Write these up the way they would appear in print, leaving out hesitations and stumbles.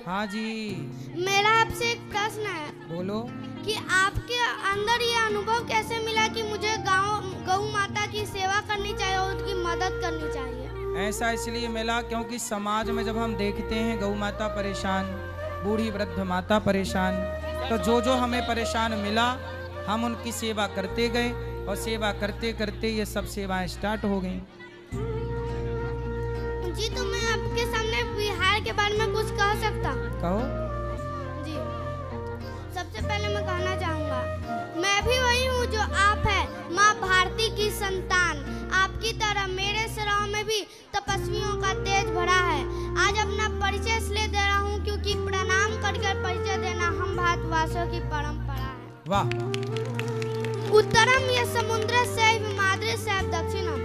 हाँ जी। मेरा आपसे एक प्रश्न है। बोलो। कि आपके अंदर ये अनुभव कैसे मिला कि मुझे गौ माता की सेवा करनी चाहिए और उसकी मदद करनी चाहिए? ऐसा इसलिए मिला क्योंकि समाज में जब हम देखते हैं गौ माता परेशान, बूढ़ी वृद्ध माता परेशान, तो जो जो हमें परेशान मिला हम उनकी सेवा करते गए और सेवा करते करते ये सब सेवाएं स्टार्ट हो गई। जी, तो मैं आपके सामने बिहार के बारे में कुछ कह सकता हूँ? कहो। जी, सबसे पहले मैं कहना चाहूँगा, मैं भी वही हूँ जो आप है, माँ भारती की संतान। आपकी तरह मेरे सराव में भी तपस्वियों का तेज भरा है। आज अपना परिचय इसलिए दे रहा हूँ क्योंकि प्रणाम कर परिचय देना हम भारतवासियों की परंपरा है। वाह। उत्तरम यः समुद्रस्य हिमाद्रिस्य दक्षिणम,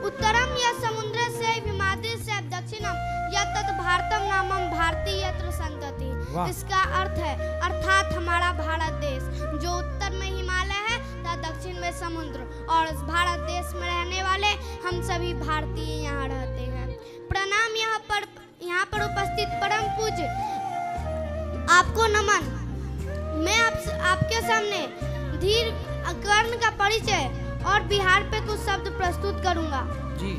उत्तरम यः समुद्रस्य हिमाद्रिस्य दक्षिणम यत् भारतम नामम भारती यत्र संतति। इसका अर्थ है अर्थात हमारा भारत देश जो उत्तर में हिमालय है तथा दक्षिण में समुद्र, और इस भारत देश में रहने वाले हम सभी भारतीय यहाँ रहते हैं। प्रणाम। यहाँ पर उपस्थित परम पूज्य आपको नमन। मैं आपके सामने धीर कर्ण का परिचय और बिहार पे कुछ शब्द प्रस्तुत करूंगा जी।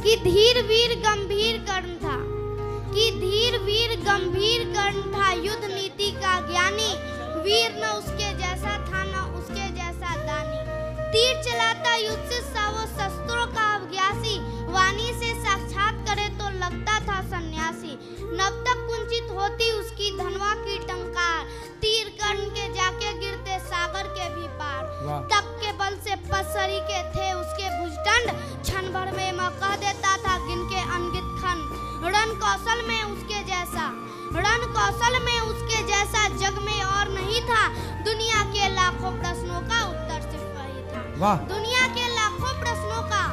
कि धीर वीर गंभीर कर्ण था, कि धीर वीर गंभीर कर्ण था, युद्ध नीति का ज्ञानी, वीर न उसके जैसा था न उसके जैसा दानी। तीर चलाता युद्ध से वो शस्त्रों का अभ्यासी, वाणी से साक्षात करे तो लगता था सन्यासी। नब तक कुंचित होती उसकी धनवा की टंकार, तीर कर्ण के जाके गिरते सागर के भी पार। तक के बल से पसरी के थे उसके भुजदंड, क्षण भर में मैं कह देता था गिन के अनगित खंड। रण कौशल में उसके जैसा जग में और नहीं था, दुनिया के लाखों प्रश्नों का उत्तर सिर्फ वही था। दुनिया के लाखों प्रश्नों का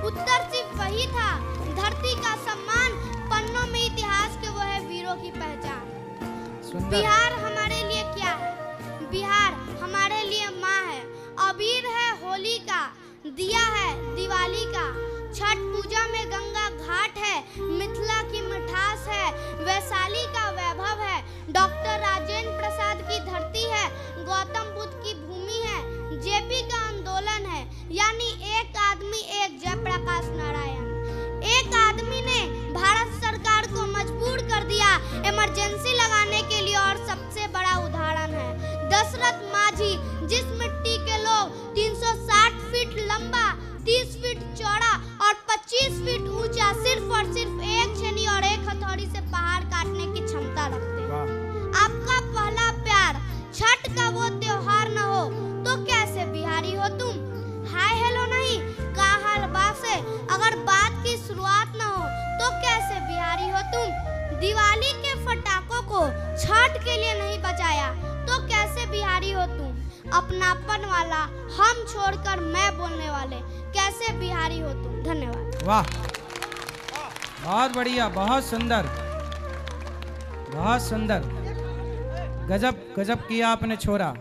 उत्तर सिर्फ वही था। धरती का सम्मान, पन्नों में इतिहास के वो है वीरों की पहचान। बिहार हमारे लिए क्या है? बिहार हमारे लिए माँ है, अबीर है होली का, दिया है दिवाली का, छठ पूजा में गंगा घाट है, मिथिला की मिठास है, वैशाली का वैभव है, डॉक्टर राजेंद्र प्रसाद की धरती है, गौतम बुद्ध की भूमि है, जेपी का आंदोलन है, यानी एक आदमी एक जयप्रकाश नारायण। एक आदमी ने भारत सरकार को मजबूर कर दिया इमरजेंसी लगाने के लिए, और सबसे बड़ा उदाहरण है दशरथ माझी, जिस मिट्टी के लोग 360 फीट लंबा, 30 फीट चौड़ा और 25 फीट ऊंचा सिर्फ और सिर्फ एक छेनी और एक हथौड़ी से पहाड़ काटने की क्षमता रखते हैं। आपका पहला प्यार छठ का वो त्योहार न हो तो कैसे बिहारी हो तुम? हाय हेलो नहीं, का हाल बासे, अगर बात की शुरुआत न हो तो कैसे बिहारी हो तुम? दिवाली के फटाकों को छठ के लिए नहीं बचाया तो कैसे बिहारी हो तुम? अपनापन वाला हम छोड़कर मैं बोलने वाले कैसे बिहारी हो तुम? धन्यवाद। वाह, बहुत बढ़िया, बहुत सुंदर, बहुत सुंदर, गजब गजब किया आपने छोरा।